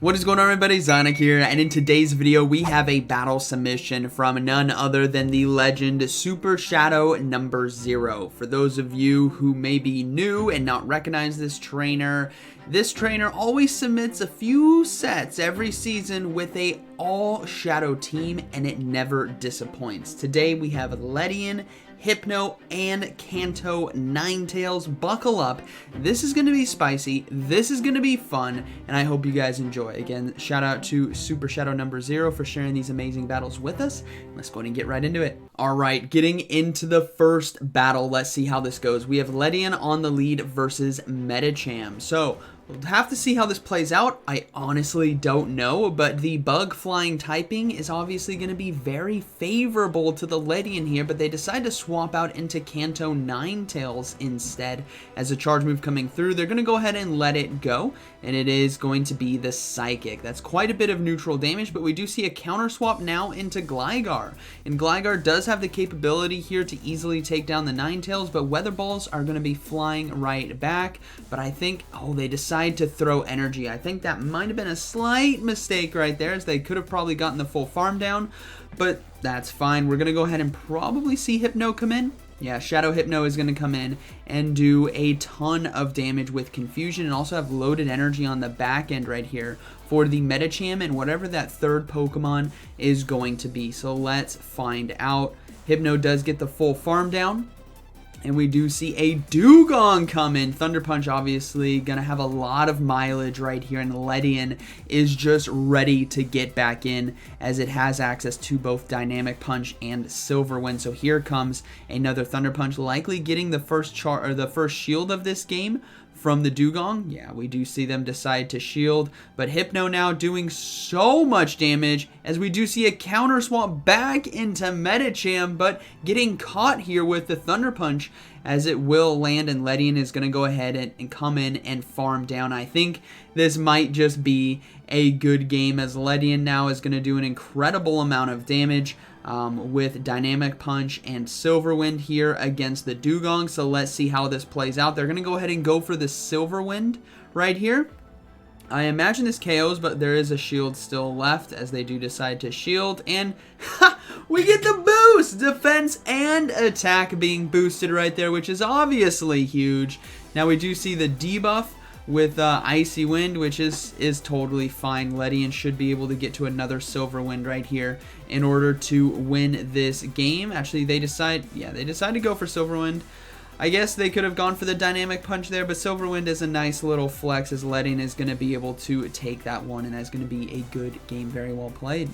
What is going on, everybody? ZyoniK here, and in today's video we have a battle submission from none other than the legend Super Shadow number 0. For those of you who may be new and not recognize this trainer always submits a few sets every season with a all Shadow team, and it never disappoints. Today we have Ledian, Hypno, and Kanto Ninetales. Buckle up. This is going to be spicy. This is going to be fun, and I hope you guys enjoy. Again, shout out to Super Shadow number 0 for sharing these amazing battles with us. Let's go ahead and get right into it. All right, getting into the first battle. Let's see how this goes. We have Ledian on the lead versus Medicham. So we'll have to see how this plays out. I honestly don't know, but the bug flying typing is obviously going to be very favorable to the Ledian here, but they decide to swap out into Kanto Ninetales instead. As a charge move coming through, they're going to go ahead and let it go, and it is going to be the Psychic. That's quite a bit of neutral damage, but we do see a counter swap now into Gligar, and Gligar does have the capability here to easily take down the Ninetales, but Weather Balls are going to be flying right back. But I think, oh, they decide to throw energy. I think that might have been a slight mistake right there, as they could have probably gotten the full farm down, but that's fine. We're going to go ahead and probably see Hypno come in. Yeah, Shadow Hypno is going to come in and do a ton of damage with Confusion, and also have loaded energy on the back end right here for the Medicham and whatever that third Pokemon is going to be. So let's find out. Hypno does get the full farm down, and we do see a Dugong come in. Thunder Punch obviously going to have a lot of mileage right here, and Ledian is just ready to get back in, as it has access to both Dynamic Punch and Silver Wind. So here comes another Thunder Punch, likely getting the first shield of this game from the Dugong. Yeah, we do see them decide to shield, but Hypno now doing so much damage, as we do see a counter swap back into Medicham, but getting caught here with the Thunder Punch, as it will land, and Ledian is going to go ahead and come in and farm down. I think this might just be a good game, as Ledian now is going to do an incredible amount of damage with Dynamic Punch and Silver Wind here against the Dugong. So let's see how this plays out. They're going to go ahead and go for the Silver Wind right here. I imagine this KOs, but there is a shield still left, as they do decide to shield, and we get the boost! Defense and attack being boosted right there, which is obviously huge. Now we do see the debuff with Icy Wind, which is totally fine. Ledian should be able to get to another Silver Wind right here in order to win this game. Actually, they decide to go for Silver Wind. I guess they could have gone for the Dynamic Punch there, but Silver Wind is a nice little flex, as Ledian is going to be able to take that one, and that's going to be a good game. Very well played.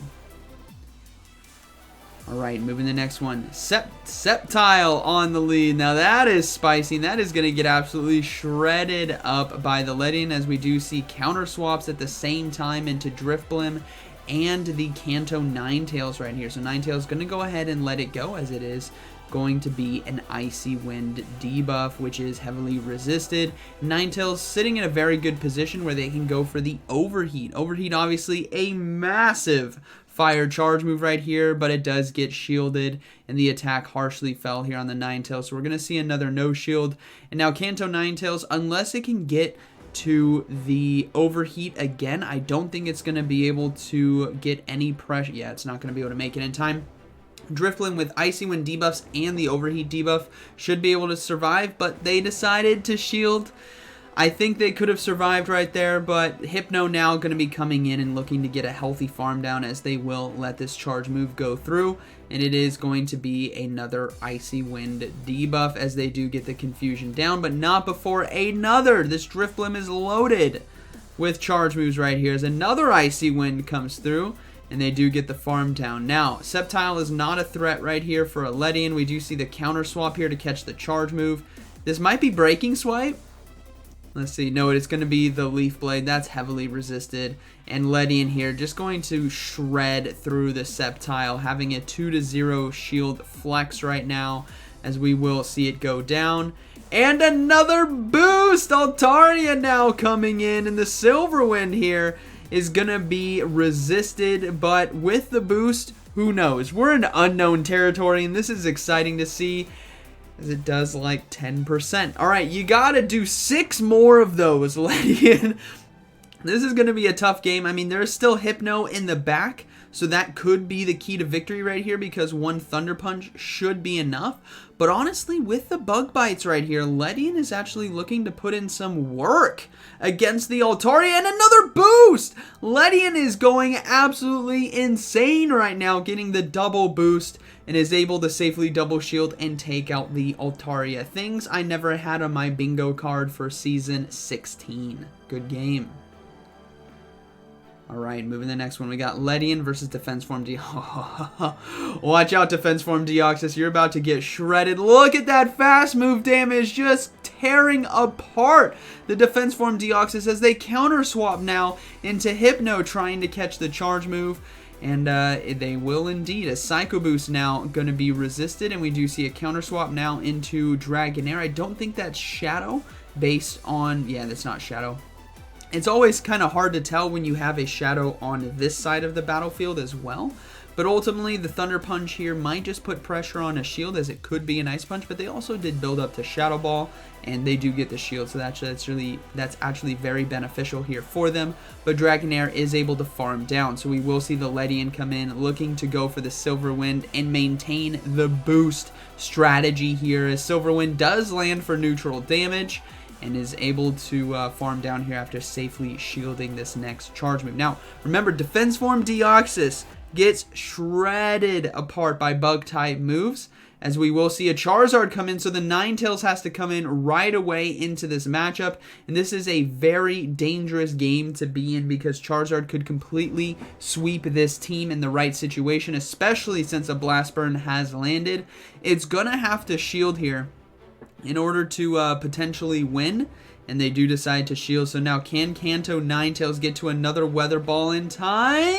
Alright, moving to the next one. Sceptile on the lead. Now that is spicy. That is going to get absolutely shredded up by the Ledian, as we do see counter swaps at the same time into Drifblim and the Kanto Ninetales right here. So Ninetales is going to go ahead and let it go, as it is going to be an Icy Wind debuff, which is heavily resisted. Ninetales sitting in a very good position where they can go for the Overheat. Overheat obviously a massive fire charge move right here, but it does get shielded, and the attack harshly fell here on the Ninetales. So we're going to see another no shield. And now Kanto Ninetales, unless it can get to the Overheat again, I don't think it's going to be able to get any pressure. Yeah, it's not going to be able to make it in time. Drifblim with Icy Wind debuffs and the Overheat debuff should be able to survive, but they decided to shield. I think they could have survived right there, but Hypno now going to be coming in and looking to get a healthy farm down, as they will let this charge move go through, and it is going to be another Icy Wind debuff, as they do get the Confusion down, but not before another. This Drifblim is loaded with charge moves right here, as another Icy Wind comes through, and they do get the farm down. Now, Sceptile is not a threat right here for a Ledian. We do see the counter swap here to catch the charge move. This might be Breaking Swipe. Let's see. No, it's going to be the Leaf Blade. That's heavily resisted. And Ledian here just going to shred through the Sceptile, having a 2-0 shield flex right now, as we will see it go down. And another boost! Altaria now coming in, and the Silver Wind here is going to be resisted, but with the boost, who knows? We're in unknown territory, and this is exciting to see, as it does like 10%. All right, you got to do 6 more of those, Ledian. This is going to be a tough game. I mean, there's still Hypno in the back, so that could be the key to victory right here because one Thunder Punch should be enough. But honestly, with the Bug Bites right here, Ledian is actually looking to put in some work against the Altaria, and another boost! Ledian is going absolutely insane right now, getting the double boost, and is able to safely double shield and take out the Altaria. Things I never had on my bingo card for Season 16. Good game. Alright, moving to the next one. We got Ledian versus Defense Form Deoxys. Watch out, Defense Form Deoxys. You're about to get shredded. Look at that fast move damage just tearing apart the Defense Form Deoxys as they counter swap now into Hypno trying to catch the charge move. And they will indeed. A Psycho Boost now going to be resisted. And we do see a counter swap now into Dragonair. I don't think that's Shadow based on... Yeah, that's not Shadow. It's always kind of hard to tell when you have a Shadow on this side of the battlefield as well. But ultimately, the Thunder Punch here might just put pressure on a shield as it could be an Ice Punch. But they also did build up to Shadow Ball, and they do get the shield. So that's actually very beneficial here for them. But Dragonair is able to farm down. So we will see the Ledian come in looking to go for the Silver Wind and maintain the boost strategy here. As Silver Wind does land for neutral damage, and is able to farm down here after safely shielding this next charge move. Now, remember, Defense Form Deoxys gets shredded apart by Bug-type moves, as we will see a Charizard come in, so the Ninetales has to come in right away into this matchup, and this is a very dangerous game to be in because Charizard could completely sweep this team in the right situation, especially since a Blast Burn has landed. It's gonna have to shield here in order to potentially win, and they do decide to shield. So now, can Kanto Ninetales get to another Weather Ball in time?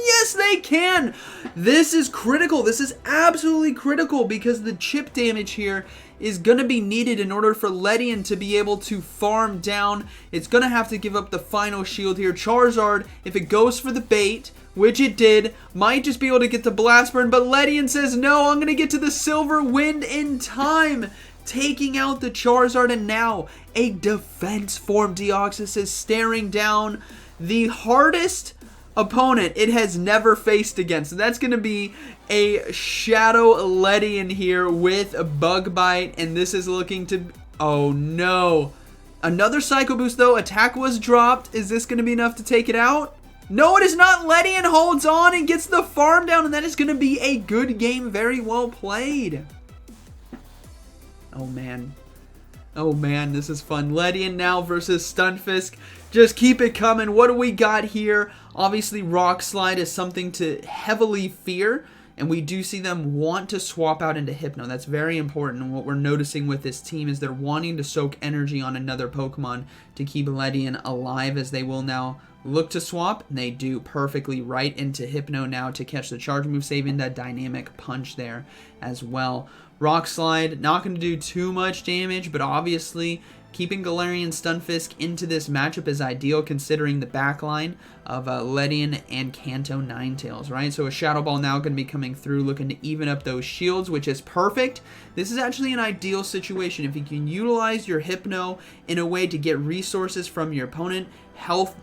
Yes, they can! This is critical. This is absolutely critical because the chip damage here is going to be needed in order for Ledian to be able to farm down. It's going to have to give up the final shield here. Charizard, if it goes for the bait, which it did, might just be able to get the Blast Burn, but Ledian says, no, I'm going to get to the Silver Wind in time, taking out the Charizard, and now a Defense Form Deoxys is staring down the hardest opponent it has never faced against. So that's going to be a Shadow Ledian here with a Bug Bite, and this is looking to... Oh no. Another Psycho Boost though. Attack was dropped. Is this going to be enough to take it out? No, it is not. Ledian holds on and gets the farm down, and that is going to be a good game. Very well played. Oh man. Oh man, this is fun. Ledian now versus Stunfisk. Just keep it coming. What do we got here? Obviously, Rock Slide is something to heavily fear, and we do see them want to swap out into Hypno. That's very important, and what we're noticing with this team is they're wanting to soak energy on another Pokemon to keep Ledian alive, as they will now look to swap, and they do perfectly right into Hypno now to catch the charge move, saving that dynamic punch there as well. Rock Slide, not going to do too much damage, but obviously keeping Galarian Stunfisk into this matchup is ideal considering the backline of Ledian and Kanto Ninetales, right? So a Shadow Ball now going to be coming through, looking to even up those shields, which is perfect. This is actually an ideal situation. If you can utilize your Hypno in a way to get resources from your opponent, health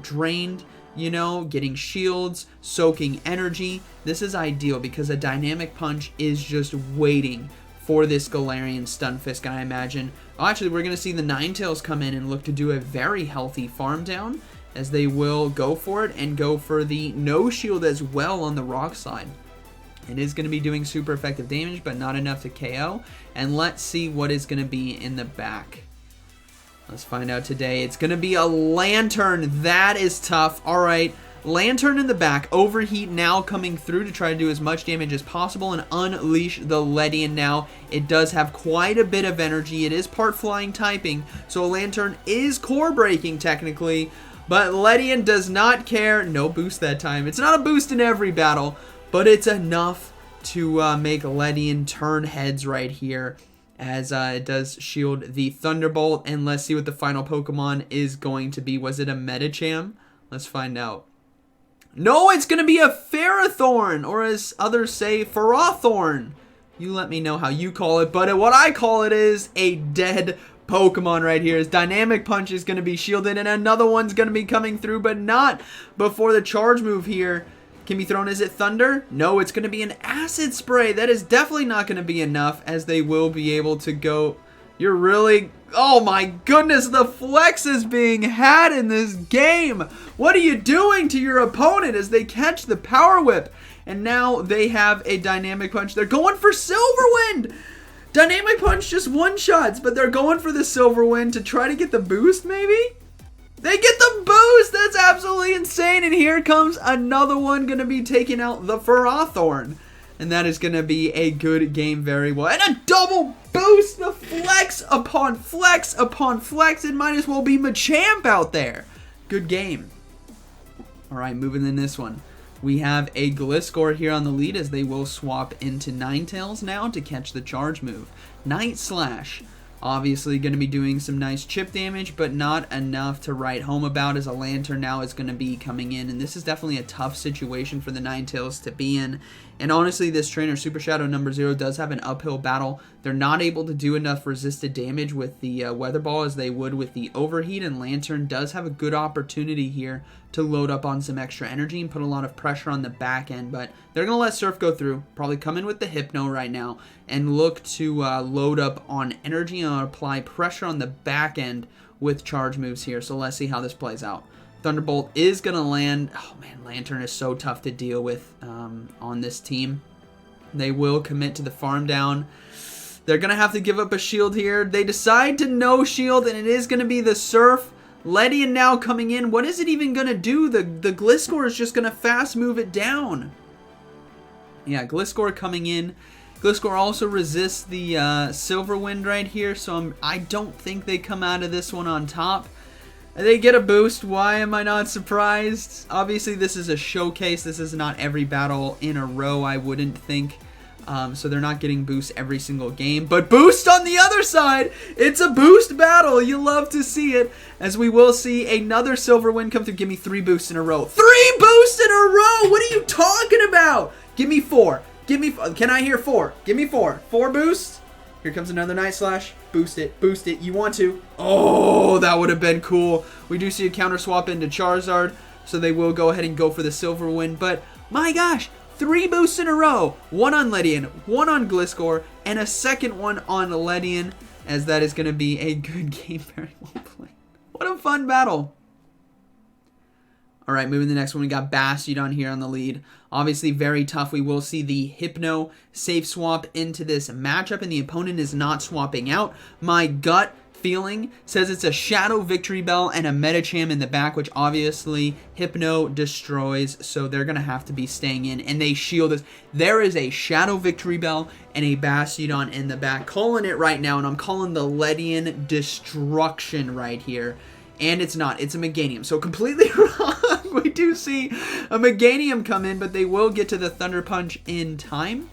drained, you know, getting shields, soaking energy, this is ideal because a Dynamic Punch is just waiting for this Galarian Stunfisk, I imagine. Actually, we're going to see the Ninetales come in and look to do a very healthy farm down, as they will go for it and go for the no shield as well on the Rock Slide. It is going to be doing super effective damage, but not enough to KO. And let's see what is going to be in the back. Let's find out today. It's going to be a Lantern. That is tough. All right. Lantern in the back. Overheat now coming through to try to do as much damage as possible and unleash the Ledian now. It does have quite a bit of energy. It is part flying typing, so Lantern is core breaking technically, but Ledian does not care. No boost that time. It's not a boost in every battle, but it's enough to make Ledian turn heads right here, as it does shield the Thunderbolt. And let's see what the final Pokemon is going to be. Was it a Medicham? Let's find out. No, it's going to be a Ferrothorn, or as others say, Ferrothorn. You let me know how you call it, but what I call it is a dead Pokemon right here. His Dynamic Punch is going to be shielded, and another one's going to be coming through, but not before the charge move here can be thrown. Is it Thunder? No, it's going to be an Acid Spray. That is definitely not going to be enough, as they will be able to go. You're really... Oh my goodness, the flex is being had in this game. What are you doing to your opponent as they catch the Power Whip? And now they have a Dynamic Punch. They're going for Silver Wind. Dynamic Punch just one-shots, but they're going for the Silver Wind to try to get the boost, maybe? They get the boost! That's absolutely insane. And here comes another one going to be taking out the Ferrothorn. And that is going to be a good game, very well. And a double boost! The flex upon flex upon flex. It might as well be Machamp out there. Good game. Alright, moving in this one. We have a Gliscor here on the lead, as they will swap into Ninetales now to catch the charge move. Night Slash. Obviously going to be doing some nice chip damage, but not enough to write home about, as a Lantern now is going to be coming in. And this is definitely a tough situation for the Ninetales to be in. And honestly, this trainer, Super Shadow number 0, does have an uphill battle. They're not able to do enough resisted damage with the Weather Ball as they would with the Overheat, and Lantern does have a good opportunity here to load up on some extra energy and put a lot of pressure on the back end. But they're going to let Surf go through, probably come in with the Hypno right now, and look to load up on energy and apply pressure on the back end with charge moves here. So let's see how this plays out. Thunderbolt is going to land. Oh man, Lantern is so tough to deal with on this team. They will commit to the farm down. They're going to have to give up a shield here. They decide to no shield, and it is going to be the Surf. Ledian now coming in. What is it even going to do? The Gliscor is just going to fast move it down. Yeah, Gliscor coming in. Gliscor also resists the Silver Wind right here, so I don't think they come out of this one on top. They get a boost. Why am I not surprised? Obviously, this is a showcase. This is not every battle in a row, I wouldn't think. So they're not getting boosts every single game. But boost on the other side! It's a boost battle! You love to see it. As we will see another Silver Wind come through. Give me 3 boosts in a row. 3 boosts in a row! What are you talking about? Give me 4. Give me... Can I hear 4? Give me 4. 4 boosts. Here comes another Night Slash. Boost it. Boost it. You want to. Oh, that would have been cool. We do see a counter swap into Charizard, so they will go ahead and go for the Silver Wind. But, my gosh, 3 boosts in a row. 1 on Ledian, 1 on Gliscor, and a second one on Ledian, as that is going to be a good game. Very well played. What a fun battle. Alright, moving to the next one, we got Bastiodon here on the lead. Obviously very tough. We will see the Hypno safe swap into this matchup, and the opponent is not swapping out. My gut feeling says it's a Shadow Victory Bell and a Medicham in the back, which obviously Hypno destroys, so they're going to have to be staying in, and they shield us. There is a Shadow Victory Bell and a Bastiodon in the back. Calling it right now, and I'm calling the Ledian Destruction right here. And it's not. It's a Meganium. So completely wrong. We do see a Meganium come in, but they will get to the Thunder Punch in time.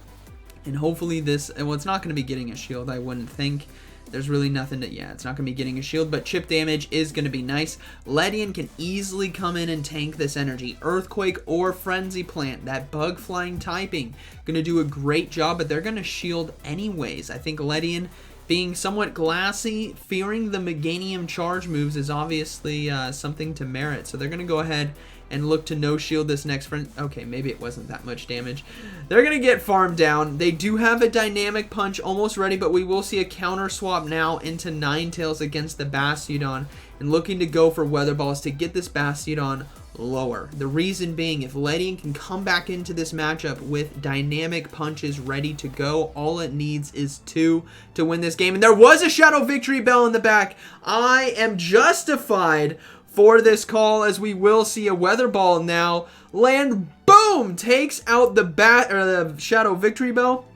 And hopefully this... Well, it's not going to be getting a shield, I wouldn't think. There's really nothing to... Yeah, it's not going to be getting a shield, but chip damage is going to be nice. Ledian can easily come in and tank this energy. Earthquake or Frenzy Plant. That bug flying typing. Going to do a great job, but they're going to shield anyways. I think Ledian... being somewhat glassy, fearing the Meganium charge moves is obviously something to merit. So they're going to go ahead and look to no-shield this next friend. Okay, maybe it wasn't that much damage. They're going to get farmed down. They do have a Dynamic Punch almost ready, but we will see a counter swap now into Ninetales against the Bastiodon, and looking to go for Weather Balls to get this Bastiodon lower. The reason being, if Ledian can come back into this matchup with Dynamic Punches ready to go, all it needs is 2 to win this game. And there was a Shadow Victory Bell in the back. I am justified for this call, as we will see a Weather Ball now land. Boom! Takes out the Shadow Victory Bell.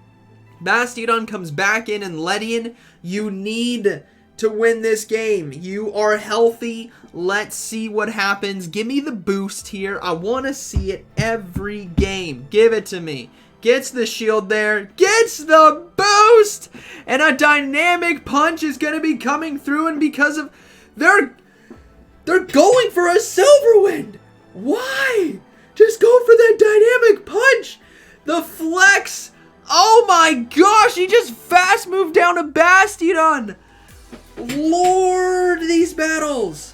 Bastiodon comes back in, and Ledian, you need to win this game. You are healthy. Let's see what happens. Give me the boost here. I want to see it every game. Give it to me. Gets the shield there. Gets the boost. And a Dynamic Punch is going to be coming through. And because of... They're going for a Silver Wind. Why? Just go for that Dynamic Punch. The flex. Oh my gosh. He just fast moved down a Bastiodon. Lord, these battles.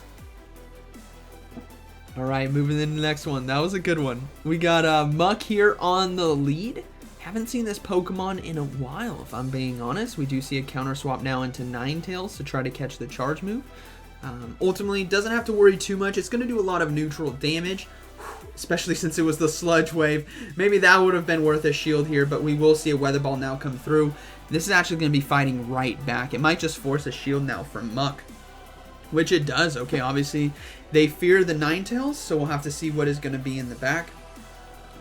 All right, moving to the next one. That was a good one. We got Muck here on the lead. Haven't seen this Pokemon in a while, if I'm being honest. We do see a counter swap now into Ninetales to try to catch the charge move. Ultimately, doesn't have to worry too much. It's going to do a lot of neutral damage, especially since it was the Sludge Wave. Maybe that would have been worth a shield here, but we will see a Weather Ball now come through. This is actually going to be fighting right back. It might just force a shield now from Muck, which it does. Okay, obviously they fear the Ninetales, so we'll have to see what is going to be in the back.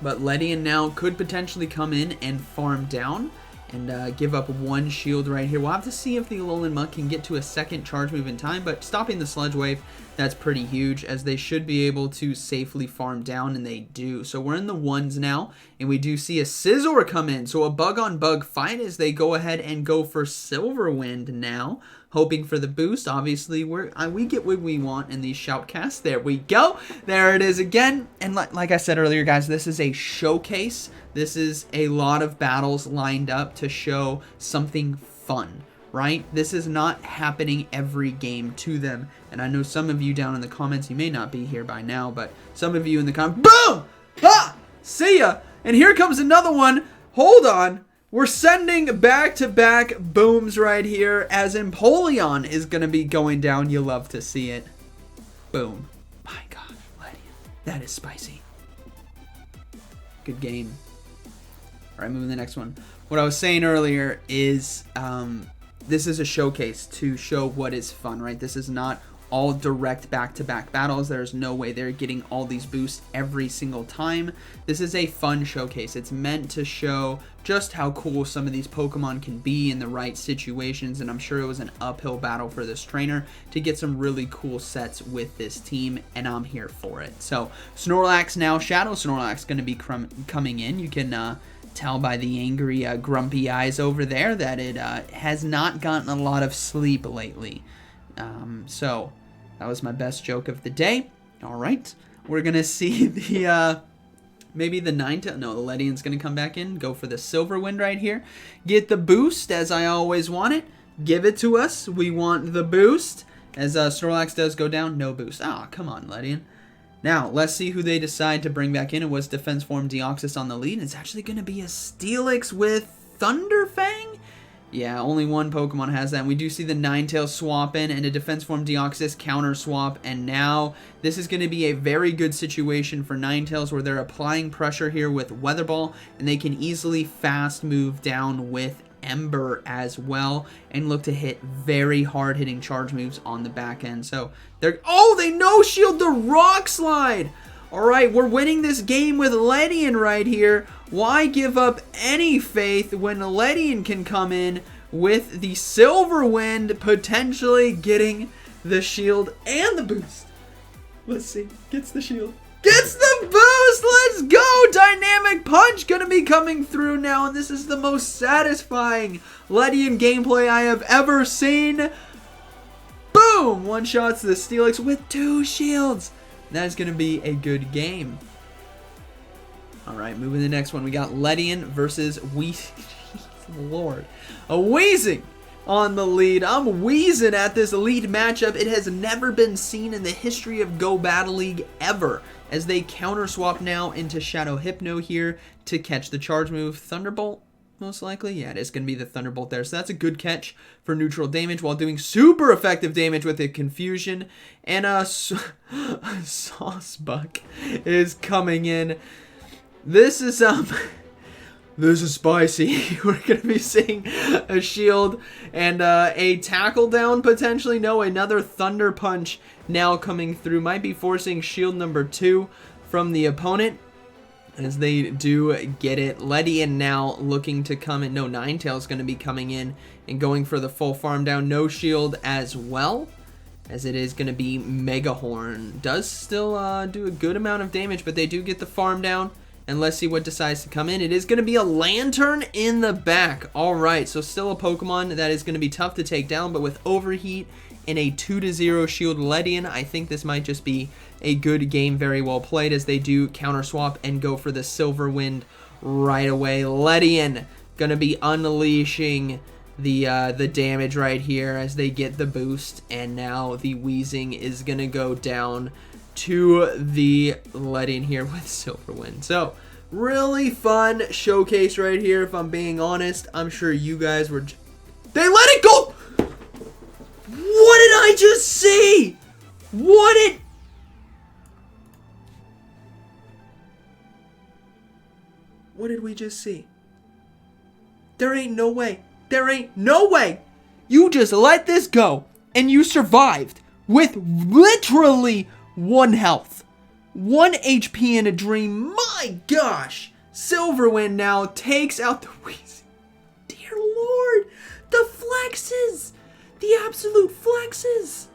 But Ledian now could potentially come in and farm down and give up one shield right here. We'll have to see if the Alolan Muck can get to a second charge move in time, but stopping the Sludge Wave, that's pretty huge, as they should be able to safely farm down, and they do. So we're in the ones now, and we do see a Scizor come in. So a bug-on-bug fight as they go ahead and go for Silverwind now, hoping for the boost. Obviously, we get what we want in these shoutcasts. There we go. There it is again. And like I said earlier, guys, this is a showcase. This is a lot of battles lined up to show something fun, right? This is not happening every game to them. And I know some of you down in the comments, you may not be here by now, but some of you in the comments, boom! Ah! See ya! And here comes another one. Hold on. We're sending back-to-back booms right here, as Empoleon is going to be going down. You love to see it. Boom. My God, Ledian. That is spicy. Good game. All right, moving to the next one. What I was saying earlier is this is a showcase to show what is fun, right? This is not all direct back-to-back battles. There's no way they're getting all these boosts every single time. This is a fun showcase. It's meant to show just how cool some of these Pokemon can be in the right situations, and I'm sure it was an uphill battle for this trainer to get some really cool sets with this team, and I'm here for it. So Snorlax now, Shadow Snorlax going to be coming in. You can tell by the angry, grumpy eyes over there that it has not gotten a lot of sleep lately. So that was my best joke of the day. All right, we're gonna see the maybe the Ninetales. No, the Ledian's gonna come back in, go for the Silverwind right here, get the boost as I always want it. Give it to us. We want the boost. As Snorlax does go down, no boost. Ah, come on, Ledian. Now, let's see who they decide to bring back in. It was Defense Form Deoxys on the lead. It's actually going to be a Steelix with Thunderfang? Yeah, only one Pokemon has that. And we do see the Ninetales swap in and a Defense Form Deoxys counter swap. And now this is going to be a very good situation for Ninetales where they're applying pressure here with Weather Ball. And they can easily fast move down with Ember as well and look to hit very hard hitting charge moves on the back end. So they're they no shield the Rock Slide. All right, we're winning this game with Ledian right here. Why give up any faith when Ledian can come in with the Silverwind, potentially getting the shield and the boost? Let's see. Gets the shield. Gets the boost! Let's go! Dynamic Punch gonna be coming through now, and this is the most satisfying Ledian gameplay I have ever seen. Boom! One shots the Steelix with 2 shields. That is gonna be a good game. Alright, moving to the next one. We got Ledian versus Lord. A Weezing on the lead. I'm wheezing at this lead matchup. It has never been seen in the history of Go Battle League ever, as they counter swap now into Shadow Hypno here to catch the charge move. Thunderbolt, most likely. Yeah, it is going to be the Thunderbolt there. So that's a good catch for neutral damage while doing super effective damage with the Confusion. And Saucebuck is coming in. This is this is spicy. We're going to be seeing a shield and a tackle down potentially. No, another Thunder Punch now coming through. Might be forcing shield number 2 from the opponent as they do get it. Ledian now looking to come in. No, Ninetales going to be coming in and going for the full farm down. No shield as well, as it is going to be Mega Horn. Does still do a good amount of damage, but they do get the farm down. And let's see what decides to come in. It is going to be a Lantern in the back. All right, so still a Pokemon that is going to be tough to take down, but with Overheat and a 2-0 shield Ledian, I think this might just be a good game, very well played, as they do counter swap and go for the Silverwind right away. Ledian going to be unleashing the damage right here as they get the boost, and now the Weezing is gonna go down to the Ledian here with Silverwind. So really fun showcase right here, if I'm being honest. I'm sure you guys were they let it go. What did I just see? What did we just see? There ain't no way. There ain't no way. You just let this go and you survived with literally 1 health. 1 HP in a dream. My gosh. Silverwind now takes out the Weezing. Dear Lord. The flexes. The absolute flexes.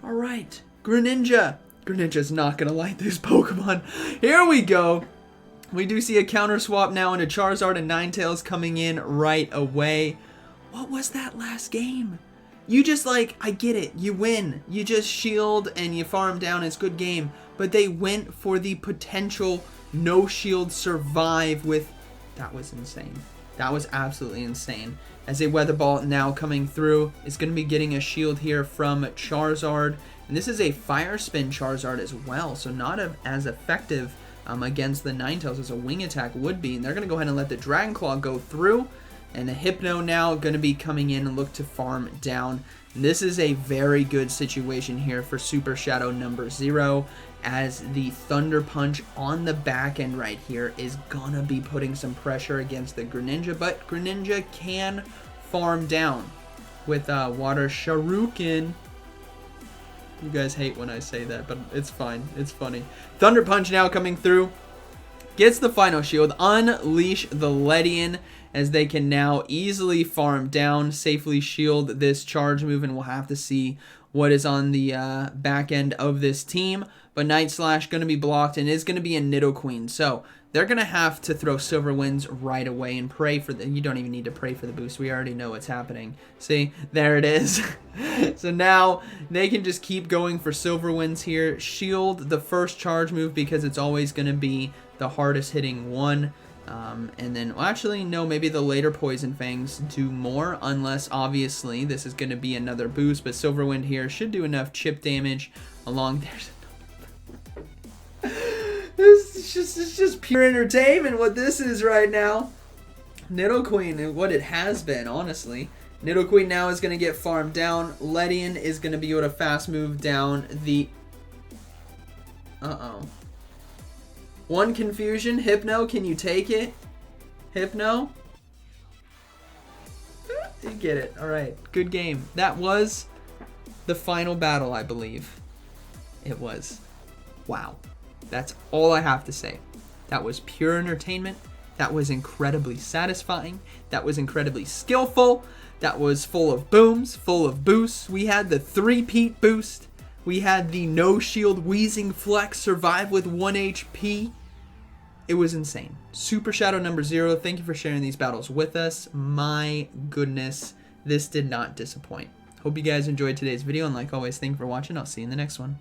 Alright. Greninja. Greninja's not going to like this Pokemon. Here we go. We do see a counter swap now into Charizard and Ninetales coming in right away. What was that last game? You just like, I get it, you win. You just shield and you farm down, it's good game. But they went for the potential no shield survive with, that was insane. That was absolutely insane. As a Weather Ball now coming through, is going to be getting a shield here from Charizard. And this is a Fire Spin Charizard as well, so not as effective against the Ninetales as a wing attack would be. And they're going to go ahead and let the Dragon Claw go through. And the Hypno now going to be coming in and look to farm down. And this is a very good situation here for Super Shadow number 0, as the Thunder Punch on the back end right here is going to be putting some pressure against the Greninja. But Greninja can farm down with Water Shuriken. You guys hate when I say that, but it's fine. It's funny. Thunder Punch now coming through. Gets the final shield. Unleash the Ledian, as they can now easily farm down, safely shield this charge move, and we'll have to see what is on the back end of this team. But Night Slash going to be blocked and is going to be a Nidoqueen. So they're going to have to throw Silver Winds right away and pray for the... You don't even need to pray for the boost. We already know what's happening. See? There it is. So now they can just keep going for Silver Winds here. Shield the first charge move because it's always going to be the hardest hitting one. And then, well, actually, no, maybe the later Poison Fangs do more, unless, obviously, this is going to be another boost. But Silver Wind here should do enough chip damage along there. It's just pure entertainment what this is right now. Nidoqueen, and what it has been, honestly. Nidoqueen now is going to get farmed down. Ledian is going to be able to fast move down the... Uh-oh. One confusion. Hypno, can you take it? Hypno? You get it. Alright, good game. That was the final battle, I believe. It was. Wow. That's all I have to say. That was pure entertainment. That was incredibly satisfying. That was incredibly skillful. That was full of booms, full of boosts. We had the 3-peat boost. We had the no shield Weezing flex survive with 1 HP. It was insane. Super Shadow number 0, thank you for sharing these battles with us. My goodness, this did not disappoint. Hope you guys enjoyed today's video, and like always, thank you for watching. I'll see you in the next one.